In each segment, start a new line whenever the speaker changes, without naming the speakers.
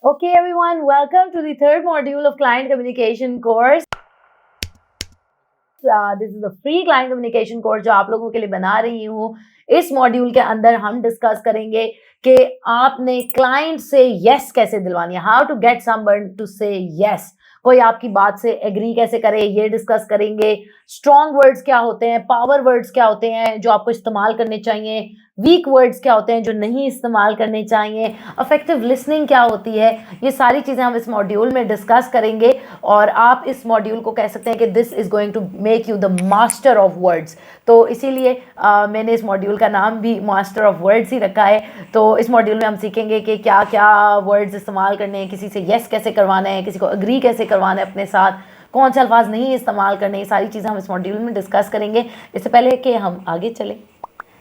Okay, everyone, welcome to the third module of client communication course. This is the free client communication course जो आप लोगों के लिए बना रही हूँ. इस मॉड्यूल के अंदर हम डिस्कस करेंगे कि आपने क्लाइंट से यस कैसे दिलवानी है, how to get someone to say yes. कोई आपकी बात से एग्री कैसे करे, ये डिस्कस करेंगे. स्ट्रॉन्ग वर्ड्स क्या होते हैं, पावर वर्ड्स क्या होते हैं जो आपको इस्तेमाल करने चाहिए, वीक वर्ड्स क्या होते हैं जो नहीं इस्तेमाल करने चाहिए, इफेक्टिव लिसनिंग क्या होती है. ये सारी चीज़ें हम इस मॉड्यूल में डिस्कस करेंगे और आप इस मॉड्यूल को कह सकते हैं कि this is going to make you the master of words. तो इसीलिए मैंने इस मॉड्यूल का नाम भी मास्टर ऑफ वर्ड्स ही रखा है. तो इस मॉड्यूल में हम सीखेंगे कि क्या क्या वर्ड्स इस्तेमाल करने हैं, किसी से येस कैसे करवाना है, किसी को अग्री कैसे करवाना है अपने साथ, कौन से अल्फाज नहीं इस्तेमाल करने. ये सारी चीज़ें हम इस मॉड्यूल में डिस्कस करेंगे. इससे पहले कि हम आगे चलें,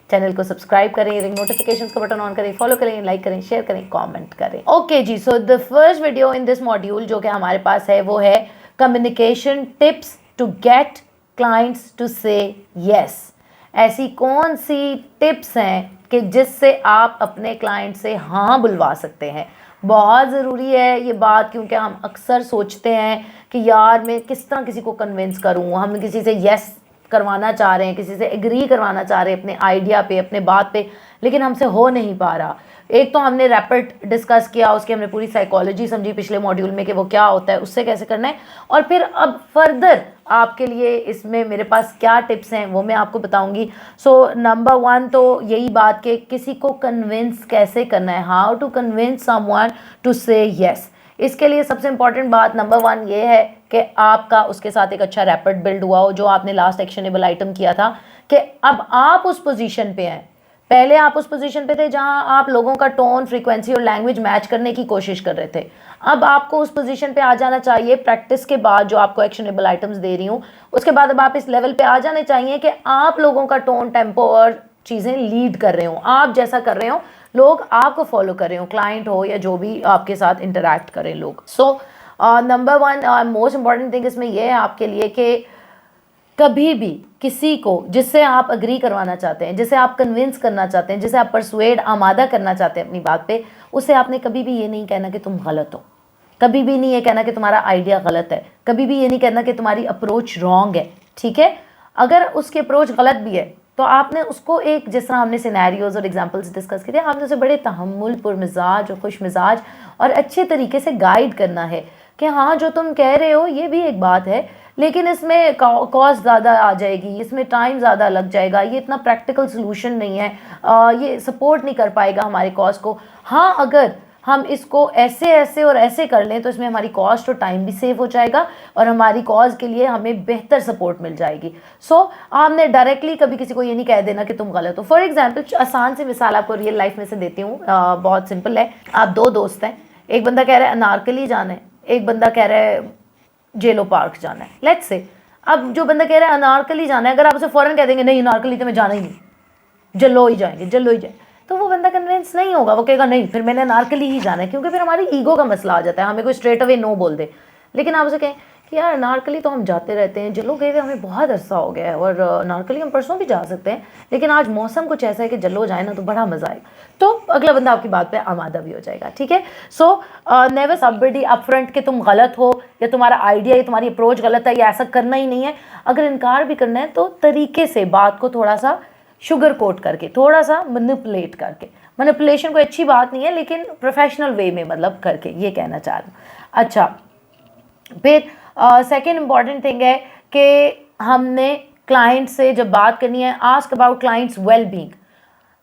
चैनल को सब्सक्राइब करें, रिंग नोटिफिकेशंस का बटन ऑन करें, फॉलो करें, लाइक करें, शेयर करें, कमेंट करें. ओके जी, so the first video in this module जो कि हमारे पास है वो है communication tips to get clients to say yes. ऐसी कौन सी टिप्स हैं कि जिससे आप अपने क्लाइंट से हाँ बुलवा सकते हैं. बहुत ज़रूरी है ये बात, क्योंकि हम अक्सर सोचते हैं कि यार मैं किस तरह किसी को कन्विंस करूँ, हम किसी से यस करवाना चाह रहे हैं, किसी से एग्री करवाना चाह रहे हैं अपने आइडिया पे, अपने बात पे, लेकिन हमसे हो नहीं पा रहा. एक तो हमने रैपिड डिस्कस किया, उसकी हमने पूरी साइकोलॉजी समझी पिछले मॉड्यूल में कि वो क्या होता है, उससे कैसे करना है. और फिर अब फर्दर आपके लिए इसमें मेरे पास क्या टिप्स हैं वो मैं आपको बताऊंगी. सो नंबर 1 तो यही बात कि किसी को कन्विंस कैसे करना है, how to convince someone to say yes. इसके लिए सबसे इंपॉर्टेंट बात नंबर 1 ये है कि आपका उसके साथ एक अच्छा रैपिड बिल्ड हुआ हो, जो आपने लास्ट एक्शनेबल आइटम किया था कि अब आप उस पोजीशन पे हैं. पहले आप उस पोजीशन पे थे जहां आप लोगों का टोन, फ्रीक्वेंसी और लैंग्वेज मैच करने की कोशिश कर रहे थे. अब आपको उस पोजीशन पे आ जाना चाहिए प्रैक्टिस के बाद, जो आपको एक्शनेबल आइटम्स दे रही हूँ उसके बाद अब आप इस लेवल पे आ जाने चाहिए कि आप लोगों का टोन, टेम्पो और चीज़ें लीड कर रहे हो, आप जैसा कर रहे हो लोग आपको फॉलो कर रहे हो, क्लाइंट हो या जो भी आपके साथ इंटरेक्ट करें लोग. So number 1 most important thing इसमें यह है आपके लिए कि कभी भी किसी को जिससे आप अग्री करवाना चाहते हैं, जिसे आप कन्विंस करना चाहते हैं, जिसे आप परसुएड, आमादा करना चाहते हैं अपनी बात पे, उसे आपने कभी भी ये नहीं कहना कि तुम गलत हो, कभी भी नहीं ये कहना कि तुम्हारा आइडिया गलत है, कभी भी ये नहीं कहना कि तुम्हारी अप्रोच रॉन्ग है. ठीक है, अगर उसकी अप्रोच गलत भी है तो आपने उसको एक, जिस तरह हमने सिनेरियोज और एग्जांपल्स डिस्कस किए थे, आपने उसे बड़े तहम्मुल, पुरमिजाज और खुश मिजाज और अच्छे तरीके से गाइड करना है कि हाँ जो तुम कह रहे हो ये भी एक बात है, लेकिन इसमें कॉस्ट ज़्यादा आ जाएगी, इसमें टाइम ज़्यादा लग जाएगा, ये इतना प्रैक्टिकल सोल्यूशन नहीं है, ये सपोर्ट नहीं कर पाएगा हमारे कॉस्ट को. हाँ अगर हम इसको ऐसे ऐसे और ऐसे कर लें तो इसमें हमारी कॉस्ट और टाइम भी सेव हो जाएगा और हमारी कॉज के लिए हमें बेहतर सपोर्ट मिल जाएगी. सो आपने डायरेक्टली कभी किसी को ये नहीं कह देना कि तुम गलत हो. फॉर एग्जाम्पल आसान सी मिसाल आपको रियल लाइफ में से देती हूँ, बहुत सिंपल है. आप 2 दोस्त हैं, एक बंदा कह रहा है अनारकली जाना है, एक बंदा कह रहा है जेलो पार्क जाना है. लेट्स से अब जो बंदा कह रहा है अनारकली जाना है, अगर आप उसे फ़ौरन कह देंगे नहीं अनारकली तो मैं जाना ही नहीं, जल्लो ही जाएंगे, जल्लो ही जाएंगे, तो वो बंदा कन्विंस नहीं होगा. वो कहेगा नहीं फिर मैंने अनारकली ही जाना है, क्योंकि फिर हमारी ईगो का मसला आ जाता है, हमें कोई स्ट्रेट अवे नो बोल दे. लेकिन आप उसे कहें कि यार अनारकली तो हम जाते रहते हैं, जल्लो गए हुए हमें बहुत अरसा हो गया है, और अनारकली हम परसों भी जा सकते हैं, लेकिन आज मौसम कुछ ऐसा है कि जल्लो जाए ना तो बड़ा मज़ा आएगा, तो अगला बंदा आपकी बात पे आमादा भी हो जाएगा. ठीक है, सो नेवर सबडी अपफ्रंट कि तुम गलत हो या तुम्हारा आइडिया या तुम्हारी अप्रोच गलत है, या ऐसा करना ही नहीं है. अगर इनकार भी करना है तो तरीके से बात को थोड़ा सा शुगर कोट करके, थोड़ा सा मैनिपुलेट करके, मैनिपुलेशन कोई अच्छी बात नहीं है लेकिन प्रोफेशनल वे में मतलब करके, ये कहना चाह रहा हूँ. अच्छा, फिर सेकेंड इम्पॉर्टेंट थिंग है कि हमने क्लाइंट से जब बात करनी है, ask about clients well being.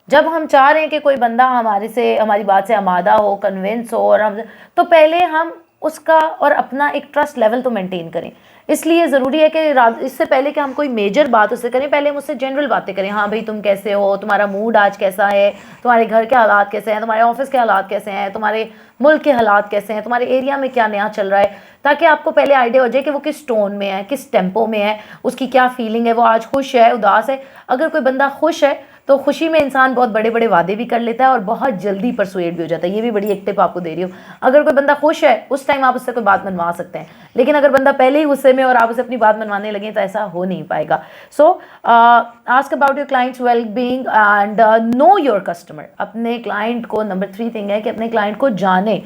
जब हम चाह रहे हैं कि कोई बंदा हमारी बात से आमादा हो, कन्विंस हो, और हम तो पहले हम उसका और अपना एक ट्रस्ट लेवल तो मेंटेन करें. इसलिए ज़रूरी है कि इससे पहले कि हम कोई मेजर बात उससे करें, पहले हम उससे जनरल बातें करें. हाँ भाई तुम कैसे हो, तुम्हारा मूड आज कैसा है, तुम्हारे घर के हालात कैसे हैं, तुम्हारे ऑफिस के हालात कैसे हैं, तुम्हारे मुल्क के हालात कैसे हैं, तुम्हारे एरिया में क्या नया चल रहा है, ताकि आपको पहले आइडिया हो जाए कि वो किस टोन में है, किस टेम्पो में है, उसकी क्या फीलिंग है, वो आज खुश है, उदास है. अगर कोई बंदा खुश है तो खुशी में इंसान बहुत बड़े बड़े वादे भी कर लेता है और बहुत जल्दी परसुएड भी हो जाता है. ये भी बड़ी एक टिप आपको दे रही हूँ. अगर कोई बंदा खुश है उस टाइम आप उससे कोई बात मनवा सकते हैं, लेकिन अगर बंदा पहले ही गुस्से में और आप उसे अपनी बात मनवाने लगे तो ऐसा हो नहीं पाएगा. सो ask about your clients well being and know your customer. अपने क्लाइंट को, नंबर 3 थिंग है कि अपने क्लाइंट को जाने.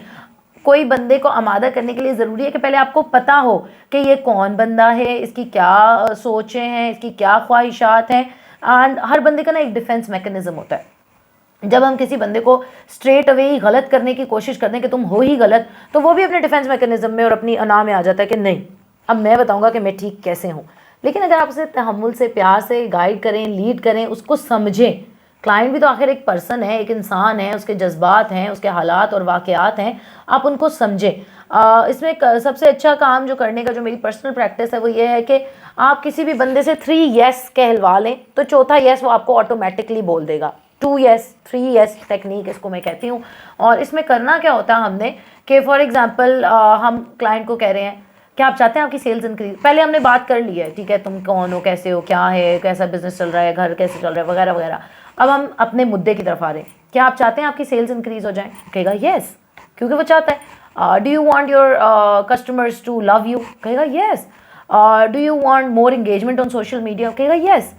कोई बंदे को आमादा करने के लिए ज़रूरी है कि पहले आपको पता हो कि ये कौन बंदा है, इसकी क्या सोचें हैं, इसकी क्या ख्वाहिशात हैं। एंड हर बंदे का ना एक डिफेंस मैकेनिज्म होता है। जब हम किसी बंदे को स्ट्रेट अवे ही गलत करने की कोशिश करते हैं कि तुम हो ही गलत, तो वो भी अपने डिफेंस मैकेनिज्म में और अपनी अना में आ जाता है कि नहीं, अब मैं बताऊंगा कि मैं ठीक कैसे हूँ। लेकिन अगर आप उसे तहम्मुल से, प्यार से गाइड करें, लीड करें, उसको समझें। क्लाइंट भी तो आखिर एक पर्सन है, एक इंसान है, उसके जज्बात हैं, उसके हालात और वाक़यात हैं, आप उनको समझें। इसमें सबसे अच्छा काम जो करने का, जो मेरी पर्सनल प्रैक्टिस है, वो ये है कि आप किसी भी बंदे से 3 येस कहलवा लें तो चौथा येस वो आपको ऑटोमेटिकली बोल देगा। 2 येस 3 येस टेक्निक इसको मैं कहती हूँ। और इसमें करना क्या होता है हमने कि फॉर एग्जांपल हम क्लाइंट को कह रहे हैं कि आप चाहते हैं आपकी सेल्स इंक्रीज, पहले हमने बात कर ली है, ठीक है, तुम कौन हो, कैसे हो, क्या है, कैसा बिजनेस चल रहा है, घर कैसे चल रहा है, वगैरह वगैरह। अब हम अपने मुद्दे की तरफ आ रहे हैं, क्या आप चाहते हैं आपकी सेल्स इंक्रीज हो जाए? कहेगा येस, क्योंकि वो चाहता है। Do you want your customers to love you? कहेगा yes. Do you want more engagement on social media? कहेगा yes.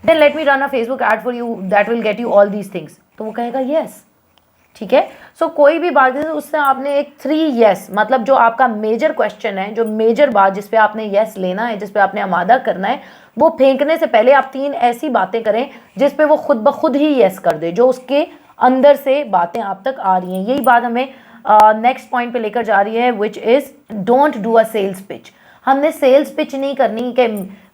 Then let me run a Facebook ad for you that will get you all these things, तो वो कहेगा yes. ठीक है, सो कोई भी बात है उससे आपने एक 3 येस, मतलब जो आपका मेजर क्वेश्चन है, जो मेजर बात जिस पे आपने येस लेना है, जिस पे आपने आमादा करना है, वो फेंकने से पहले आप 3 ऐसी बातें करें जिस पे वो खुद ब खुद ही येस कर दे, जो उसके अंदर से बातें आप तक आ रही हैं। यही बात हमें नेक्स्ट पॉइंट पे लेकर जा रही है, which is don't do a sales pitch. हमने सेल्स पिच नहीं करनी कि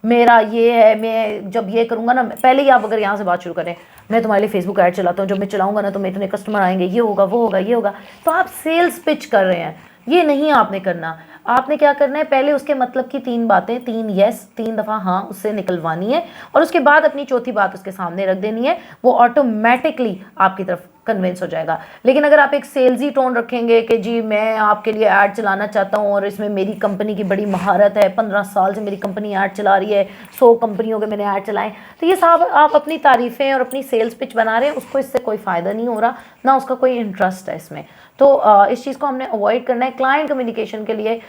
मेरा ये है, मैं जब ये करूँगा ना, पहले ही आप अगर यहाँ से बात शुरू करें, मैं तुम्हारे लिए फेसबुक ऐड चलाता हूँ, जब मैं चलाऊंगा ना तो मैं इतने कस्टमर आएंगे, ये होगा, वो होगा, ये होगा, तो आप सेल्स पिच कर रहे हैं। ये नहीं आपने करना। आपने क्या करना है, पहले उसके मतलब की 3 बातें, 3 येस 3 दफ़ा हाँ उससे निकलवानी है, और उसके बाद अपनी चौथी बात उसके सामने रख देनी है। वो ऑटोमेटिकली आपकी तरफ कन्विंस हो जाएगा। लेकिन अगर आप एक सेल्सी टोन रखेंगे कि जी मैं आपके लिए ऐड चलाना चाहता हूँ और इसमें मेरी कंपनी की बड़ी महारत है, 15 साल से मेरी कंपनी ऐड चला रही है, 100 कंपनियों के मैंने ऐड चलाए, तो ये सब आप अपनी तारीफ़ें और अपनी सेल्स पिच बना रहे हैं, उसको इससे कोई फ़ायदा नहीं हो रहा, ना उसका कोई इंटरेस्ट है इसमें। तो इस चीज़ को हमने अवॉइड करना है। क्लाइंट कम्युनिकेशन के लिए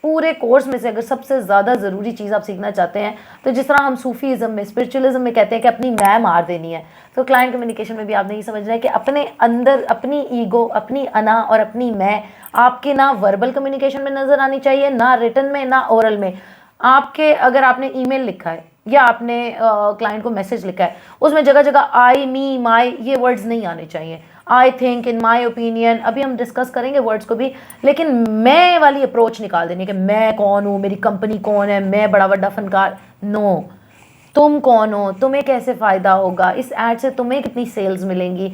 पूरे कोर्स में से अगर सबसे ज़्यादा ज़रूरी चीज़ आप सीखना चाहते हैं, तो जिस तरह हम सूफीज़म में, स्पिरिचुअलिज्म में कहते हैं कि अपनी मैं मार देनी है, तो क्लाइंट कम्युनिकेशन में भी आपने ये समझना है कि अपने अंदर अपनी ईगो, अपनी अना और अपनी मैं आपके ना वर्बल कम्युनिकेशन में नज़र आनी चाहिए, ना रिटन में, ना ओरल में। आपके अगर आपने ईमेल लिखा है या आपने क्लाइंट को मैसेज लिखा है, उसमें जगह जगह आई, मी, माई ये वर्ड्स नहीं आने चाहिए। I think, in my opinion, अभी हम डिस्कस करेंगे वर्ड्स को भी, लेकिन मैं वाली अप्रोच निकाल देनी कि मैं कौन हूँ, मेरी कंपनी कौन है, मैं बड़ा बड़ा फनकार। नो, तुम कौन हो, तुम्हें कैसे फ़ायदा होगा, इस ऐड से तुम्हें कितनी सेल्स मिलेंगी,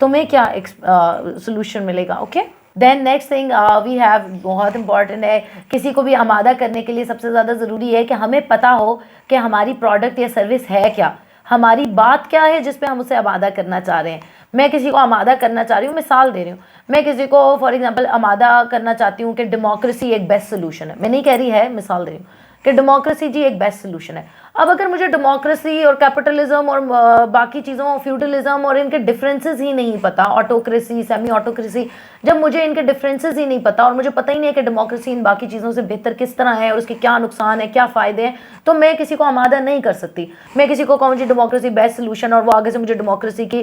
तुम्हें क्या सोल्यूशन मिलेगा। Okay, then next thing we have, बहुत इंपॉर्टेंट है, किसी को भी आमादा करने के लिए सबसे ज़्यादा ज़रूरी है कि हमें पता हो कि हमारी प्रोडक्ट या सर्विस है क्या, हमारी बात क्या है जिस पे हम उसे आमादा करना चाह रहे हैं। मैं किसी को आमादा करना चाह रही हूँ, मिसाल दे रही हूँ, मैं किसी को फॉर एग्जांपल आमादा करना चाहती हूँ कि डेमोक्रेसी एक बेस्ट सोल्यूशन है। मैं नहीं कह रही है, मिसाल दे रही हूँ कि डेमोक्रेसी जी एक बेस्ट सोल्यूशन है। अब अगर मुझे डेमोक्रेसी और कैपिटलिज्म और बाकी चीज़ों, फ्यूडलिज्म और इनके डिफरेंसेस ही नहीं पता, ऑटोक्रेसी, सेमी ऑटोक्रेसी, जब मुझे इनके डिफरेंसेस ही नहीं पता और मुझे पता ही नहीं है कि डेमोक्रेसी इन बाकी चीज़ों से बेहतर किस तरह है और उसके क्या नुकसान है, क्या फ़ायदे हैं, तो मैं किसी को आमादा नहीं कर सकती। मैं किसी को कहूँ जी डेमोक्रेसी बेस्ट सोल्यूशन और वो आगे से मुझे डेमोक्रेसी की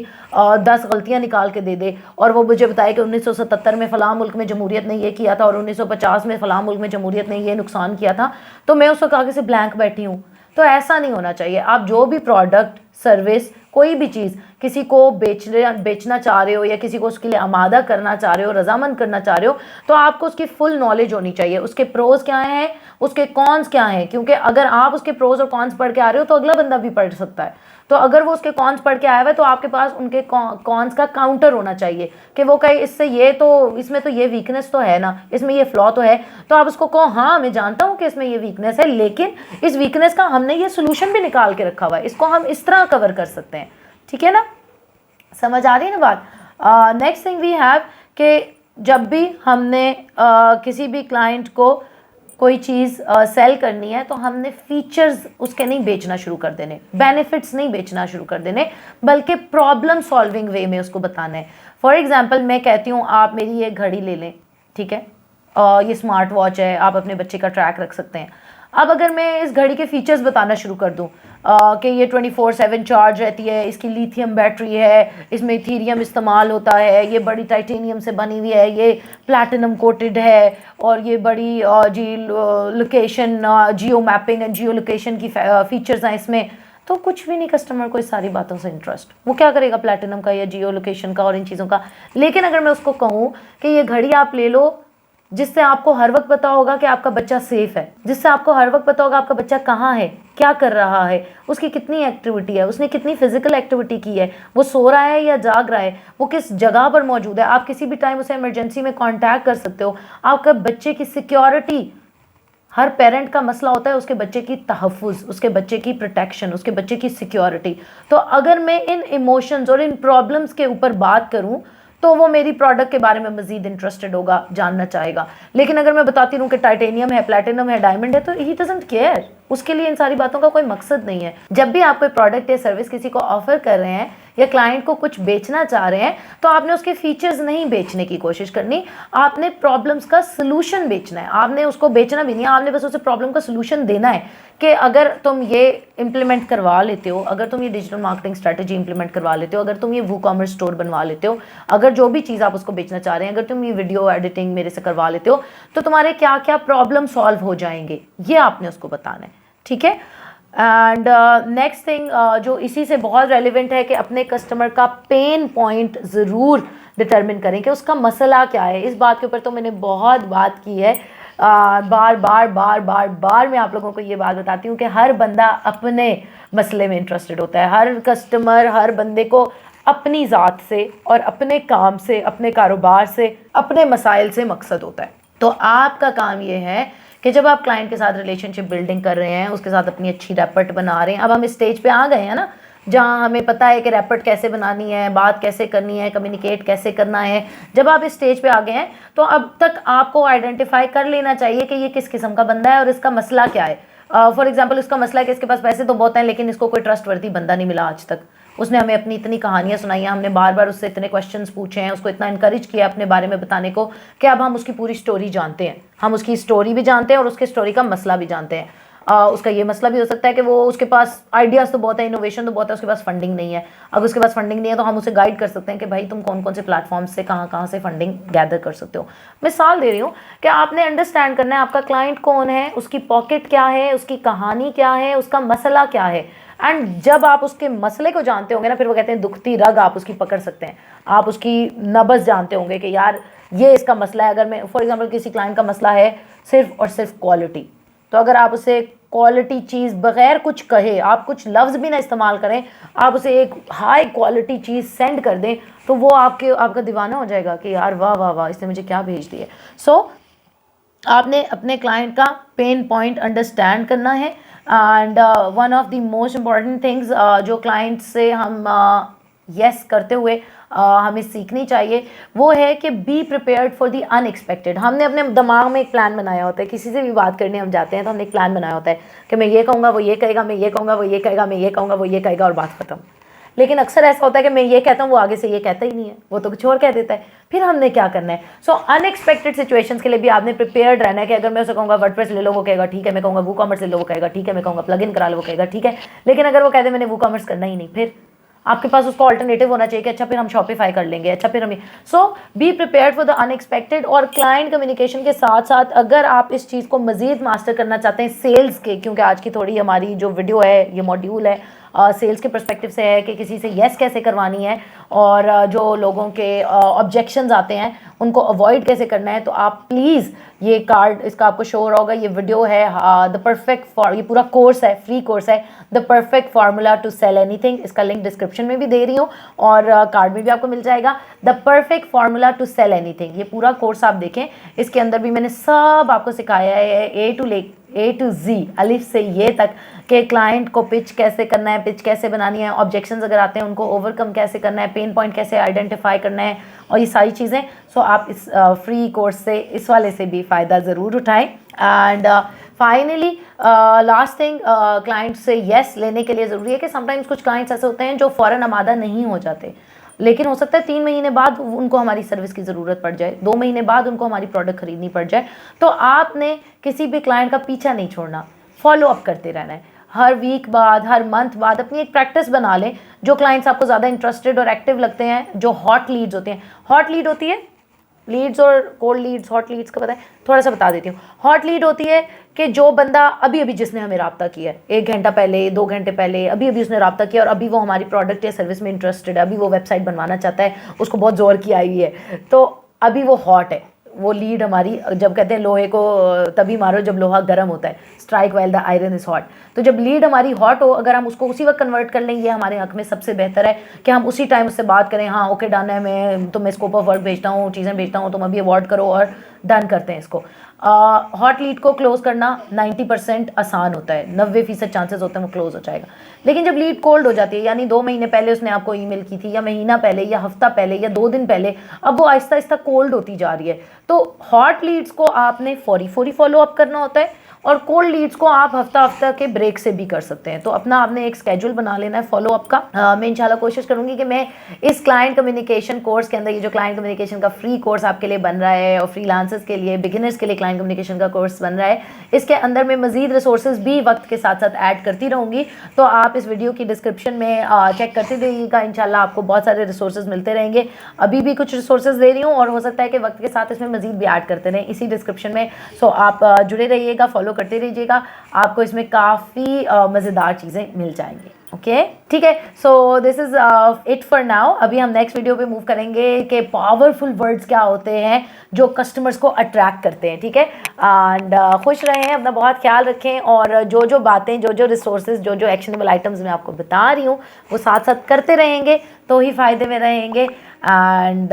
10 गलतियाँ निकाल के दे दे और वो मुझे बताए कि 1977 में फ़लाँ मुल्क में जमहूरियत ने ये किया था और 1950 में फ़लाँ मुल्क में जमहूरियत ने ये नुकसान किया था, तो मैं उस वक्त आगे से ब्लैंक बैठी हूँ। तो ऐसा नहीं होना चाहिए। आप जो भी प्रोडक्ट, सर्विस, कोई भी चीज़ किसी को बेचना चाह रहे हो या किसी को उसके लिए आमादा करना चाह रहे हो, रजामंद करना चाह रहे हो, तो आपको उसकी फुल नॉलेज होनी चाहिए, उसके प्रोज क्या हैं, उसके कॉन्स क्या हैं, क्योंकि अगर आप उसके प्रोज और कॉन्स पढ़ के आ रहे हो तो अगला बंदा भी पढ़ सकता है। तो अगर वो उसके कॉन्स पढ़ के आया हुआ है तो आपके पास उनके कॉन्स का काउंटर होना चाहिए कि वो कहे इससे ये तो, इसमें तो ये वीकनेस तो है ना, इसमें ये फ्लॉ तो है, तो आप उसको कहो हाँ मैं जानता हूँ कि इसमें ये वीकनेस है, लेकिन इस वीकनेस का हमने ये सोल्यूशन भी निकाल के रखा हुआ है, इसको हम इस तरह कवर कर सकते हैं। ठीक है ना, समझ आ रही है ना बात। नेक्स्ट थिंग वी हैव कि जब भी हमने किसी भी क्लाइंट को कोई चीज़ सेल करनी है तो हमने फीचर्स उसके नहीं बेचना शुरू कर देने, बेनिफिट्स नहीं बेचना शुरू कर देने, बल्कि प्रॉब्लम सॉल्विंग वे में उसको बताना है। फॉर एग्जांपल मैं कहती हूँ आप मेरी ये घड़ी ले लें, ठीक है, ये स्मार्ट वॉच है, आप अपने बच्चे का ट्रैक रख सकते हैं। अब अगर मैं इस घड़ी के फीचर्स बताना शुरू कर दूं, कि ये 24/7 चार्ज रहती है, इसकी लिथियम बैटरी है, इसमें इथीरियम इस्तेमाल होता है, ये बड़ी टाइटेनियम से बनी हुई है, ये प्लैटिनम कोटेड है, और ये बड़ी जी location geo mapping and geo location की फीचर्स हैं इसमें। तो कुछ भी नहीं कस्टमर को इस सारी बातों से इंटरेस्ट, वो क्या करेगा प्लैटिनम का या जियो लोकेशन का और इन चीज़ों का। लेकिन अगर मैं उसको कहूँ कि ये घड़ी आप ले लो जिससे आपको हर वक्त पता होगा कि आपका बच्चा सेफ है, जिससे आपको हर वक्त पता होगा आपका बच्चा कहाँ है, क्या कर रहा है, उसकी कितनी एक्टिविटी है, उसने कितनी फिजिकल एक्टिविटी की है, वो सो रहा है या जाग रहा है, वो किस जगह पर मौजूद है, आप किसी भी टाइम उसे इमरजेंसी में कांटेक्ट कर सकते हो। आपका बच्चे की सिक्योरिटी, हर पेरेंट का मसला होता है उसके बच्चे की तहफ़्फ़ुज़, उसके बच्चे की प्रोटेक्शन, उसके बच्चे की सिक्योरिटी। तो अगर मैं इन इमोशंस और इन प्रॉब्लम्स के ऊपर बात करूं तो वो मेरी प्रोडक्ट के बारे में मज़ीद इंटरेस्टेड होगा, जानना चाहेगा। लेकिन अगर मैं बताती रहूँ कि टाइटेनियम है, प्लैटिनम है, डायमंड है, तो ही डजंट केयर, उसके लिए इन सारी बातों का कोई मकसद नहीं है। जब भी आप कोई प्रोडक्ट या सर्विस किसी को ऑफर कर रहे हैं या क्लाइंट को कुछ बेचना चाह रहे हैं, तो आपने उसके फीचर्स नहीं बेचने की कोशिश करनी, आपने प्रॉब्लम्स का सलूशन बेचना है। आपने उसको बेचना भी नहीं है, आपने बस उसे प्रॉब्लम का सलूशन देना है कि अगर तुम ये इम्प्लीमेंट करवा लेते हो, अगर तुम ये डिजिटल मार्केटिंग स्ट्रेटजी इंप्लीमेंट करवा लेते हो, अगर तुम ये वूकॉमर्स स्टोर बनवा लेते हो, अगर जो भी चीज़ आप उसको बेचना चाह रहे हैं, अगर तुम ये वीडियो एडिटिंग मेरे से करवा लेते हो, तो तुम्हारे क्या क्या प्रॉब्लम सॉल्व हो जाएंगे, ये आपने उसको बताना है। ठीक है। एंड नेक्स्ट थिंग जो इसी से बहुत रेलिवेंट है कि अपने कस्टमर का पेन पॉइंट ज़रूर डिटरमिन करें कि उसका मसला क्या है। इस बात के ऊपर तो मैंने बहुत बात की है, बार बार बार बार बार मैं आप लोगों को ये बात बताती हूँ कि हर बंदा अपने मसले में इंटरेस्टेड होता है। हर कस्टमर, हर बंदे को अपनी ज़ात से और अपने काम से, अपने कारोबार से, अपने मसाइल से मकसद होता है। तो आपका काम ये है कि जब आप क्लाइंट के साथ रिलेशनशिप बिल्डिंग कर रहे हैं, उसके साथ अपनी अच्छी रैपट बना रहे हैं, अब हम इस स्टेज पे आ गए हैं ना जहाँ हमें पता है कि रैपट कैसे बनानी है, बात कैसे करनी है, कम्युनिकेट कैसे करना है। जब आप इस स्टेज पे आ गए हैं तो अब तक आपको आइडेंटिफाई कर लेना चाहिए कि ये किस किस्म का बंदा है और इसका मसला क्या है। फॉर एग्जाम्पल इसका मसला है कि इसके पास पैसे तो बहुत हैं लेकिन इसको कोई ट्रस्टवर्दी बंदा नहीं मिला आज तक। उसने हमें अपनी इतनी कहानियां सुनाई हैं, हमने बार बार उससे इतने क्वेश्चंस पूछे हैं, उसको इतना इनकरेज किया अपने बारे में बताने को कि अब हम उसकी पूरी स्टोरी जानते हैं। हम उसकी स्टोरी भी जानते हैं और उसकी स्टोरी का मसला भी जानते हैं। उसका ये मसला भी हो सकता है कि वो, उसके पास आइडियाज़ तो बहुत है, इनोवेशन तो बहुत है, उसके पास फंडिंग नहीं है। अगर उसके पास फंडिंग नहीं है तो हम उसे गाइड कर सकते हैं कि भाई तुम कौन कौन से प्लेटफॉर्म से कहाँ कहाँ से फंडिंग गैदर कर सकते हो। मिसाल दे रही हूँ कि आपने अंडरस्टैंड करना है आपका क्लाइंट कौन है, उसकी पॉकेट क्या है, उसकी कहानी क्या है, उसका मसला क्या है। एंड जब आप उसके मसले को जानते होंगे ना, फिर वो कहते हैं दुखती रग आप उसकी पकड़ सकते हैं। आप उसकी नब्ज़ जानते होंगे कि यार ये इसका मसला है। अगर मैं फॉर एग्जांपल किसी क्लाइंट का मसला है सिर्फ और सिर्फ क्वालिटी, तो अगर आप उसे क्वालिटी चीज़ बगैर कुछ कहे, आप कुछ लफ्ज़ भी ना इस्तेमाल करें, आप उसे एक हाई क्वालिटी चीज़ सेंड कर दें, तो वो आपका दीवाना हो जाएगा कि यार वाह वाह वाह इसने मुझे क्या भेज दिया। सो आपने अपने क्लाइंट का पेन पॉइंट अंडरस्टैंड करना है। And one of the most important things जो क्लाइंट से हम येस करते हुए हमें सीखनी चाहिए वो है कि B prepared for the unexpected. हमने अपने दिमाग में एक प्लान बनाया होता है, किसी से भी बात करने हम जाते हैं तो हमने एक प्लान बनाया होता है कि मैं ये कहूँगा वो ये कहेगा, मैं ये कहूँगा वो ये कहेगा, मैं ये कहूँगा वो ये कहेगा और बात खत्म। लेकिन अक्सर ऐसा होता है कि मैं ये कहता हूँ वो आगे से ये कहता ही नहीं है, वो तो कुछ और कह देता है। फिर हमने क्या करना है? सो अनएक्सपेक्टेड सिचुएशंस के लिए भी आपने प्रिपेयर्ड रहना है कि अगर मैं उसे कहूँगा वर्डप्रेस ले लो वो कहेगा ठीक है, मैं कहूँगा वूकॉमर्स ले लो वो कहेगा ठीक है, मैं कहूँगा प्लगइन करा लो वो कहेगा ठीक है। लेकिन अगर वो कहते मैंने वूकॉमर्स करना ही नहीं, फिर आपके पास उसका ऑल्टरनेटिव होना चाहिए कि अच्छा फिर हम शॉपिफाई कर लेंगे, अच्छा फिर हम। So be prepared for the unexpected. और क्लाइंट कम्युनिकेशन के साथ साथ अगर आप इस चीज़ को मजीद मास्टर करना चाहते हैं सेल्स के, क्योंकि आज की थोड़ी हमारी जो वीडियो है, ये मॉड्यूल है सेल्स के पर्सपेक्टिव से है कि किसी से येस कैसे करवानी है और जो लोगों के ऑब्जेक्शंस आते हैं उनको अवॉइड कैसे करना है। तो आप प्लीज़ ये कार्ड, इसका आपको शो हो रहा होगा, ये वीडियो है द परफेक्ट फॉर, ये पूरा कोर्स है, फ्री कोर्स है, the perfect formula to sell anything. इसका लिंक डिस्क्रिप्शन में भी दे रही हूँ और कार्ड में भी आपको मिल जाएगा। The perfect formula to sell anything, ये पूरा कोर्स आप देखें, इसके अंदर भी मैंने सब आपको सिखाया है ए टू जी, अलिफ से ये तक कि क्लाइंट को पिच कैसे करना है, पिच कैसे बनानी है, ऑब्जेक्शंस अगर आते हैं उनको ओवरकम कैसे करना है, पेन पॉइंट कैसे आइडेंटिफाई करना है और ये सारी चीज़ें। सो आप इस फ्री कोर्स से, इस वाले से भी फ़ायदा ज़रूर उठाएं। And finally last thing, client से येस लेने के लिए ज़रूरी है कि समटाइम्स कुछ क्लाइंट्स ऐसे होते हैं जो फ़ौरन आमादा नहीं हो जाते, लेकिन हो सकता है 3 महीने बाद उनको हमारी सर्विस की ज़रूरत पड़ जाए, 2 महीने बाद उनको हमारी प्रोडक्ट खरीदनी पड़ जाए। तो आपने किसी भी क्लाइंट का पीछा नहीं छोड़ना, फॉलो अप करते रहना है। हर वीक बाद, हर मंथ बाद अपनी एक प्रैक्टिस बना लें। जो क्लाइंट्स आपको ज़्यादा इंटरेस्टेड और एक्टिव लगते हैं, जो हॉट लीड्स होते हैं, हॉट लीड होती है, लीड्स और कोल्ड लीड्स, हॉट लीड्स का पता है, थोड़ा सा बता देती हूँ। हॉट लीड होती है कि जो बंदा अभी अभी जिसने हमें रब्ता किया है, 1 घंटा पहले, 2 घंटे पहले, अभी अभी उसने रब्ता किया और अभी वो हमारी प्रोडक्ट या सर्विस में इंटरेस्टेड है, अभी वो वेबसाइट बनवाना चाहता है, उसको बहुत ज़ोर की आई है, तो अभी वो हॉट है। वो लीड हमारी, जब कहते हैं लोहे को तभी मारो जब लोहा गर्म होता है, strike while the iron is hot. तो जब लीड हमारी हॉट हो, अगर हम उसको उसी वक्त कन्वर्ट कर लें, ये हमारे हक में सबसे बेहतर है कि हम उसी टाइम उससे बात करें, हाँ ओके डन है, मैं तुम्हें स्कोप ऑफ वर्क भेजता हूँ, चीज़ें भेजता हूँ, तुम अभी अवॉर्ड करो, और डन करते हैं इसको। हॉट लीड को क्लोज करना 90% आसान होता है, 90% चांसेस होते हैं वो क्लोज हो जाएगा। लेकिन जब लीड कोल्ड हो जाती है, यानी 2 महीने पहले उसने आपको ईमेल की थी, या महीना पहले, या हफ्ता पहले, या 2 दिन पहले, अब वो आहिस्ता आहिस्ता कोल्ड होती जा रही है, तो हॉट लीड्स को आपने फौरी फॉलो अप करना होता है, और कोल्ड लीड्स को आप हफ्ता के ब्रेक से भी कर सकते हैं। तो अपना आपने एक स्केड्यूल बना लेना है फॉलो अप का। मैं इंशाल्लाह कोशिश करूंगी कि मैं इस क्लाइंट कम्युनिकेशन कोर्स के अंदर, ये जो क्लाइंट कम्युनिकेशन का फ्री कोर्स आपके लिए बन रहा है और फ्रीलांसर्स के लिए, बिगिनर्स के लिए क्लाइंट कम्युनिकेशन का कोर्स बन रहा है, इसके अंदर मैं मजीद रिसोर्सेज भी वक्त के साथ साथ ऐड करती रहूँगी। तो आप इस वीडियो की डिस्क्रिप्शन में चेक करते रहिएगा, इंशाल्लाह आपको बहुत सारे रिसोर्सेज मिलते रहेंगे। अभी भी कुछ रिसोर्सेज दे रही हूँ और हो सकता है कि वक्त के साथ इसमें मजीद भी ऐड करते रहें इसी डिस्क्रिप्शन में। सो आप जुड़े रहिएगा, फॉलो करते रहिएगा, आपको इसमें काफ़ी मज़ेदार चीज़ें मिल जाएंगी। ओके, ठीक है। So this is it for now. अभी हम नेक्स्ट वीडियो पे मूव करेंगे कि पावरफुल वर्ड्स क्या होते हैं जो कस्टमर्स को अट्रैक्ट करते हैं, ठीक है। एंड खुश रहें, अपना बहुत ख्याल रखें, और जो जो बातें, जो जो रिसोर्सेज, जो जो एक्शनेबल आइटम्स मैं आपको बता रही हूँ वो साथ साथ करते रहेंगे तो ही फ़ायदे में रहेंगे। And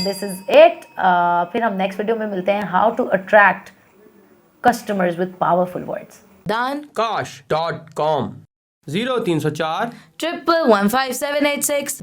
this is it. फिर हम नेक्स्ट वीडियो में मिलते हैं, how to attract customers with powerful words.
Dankosh.com 0304
1115786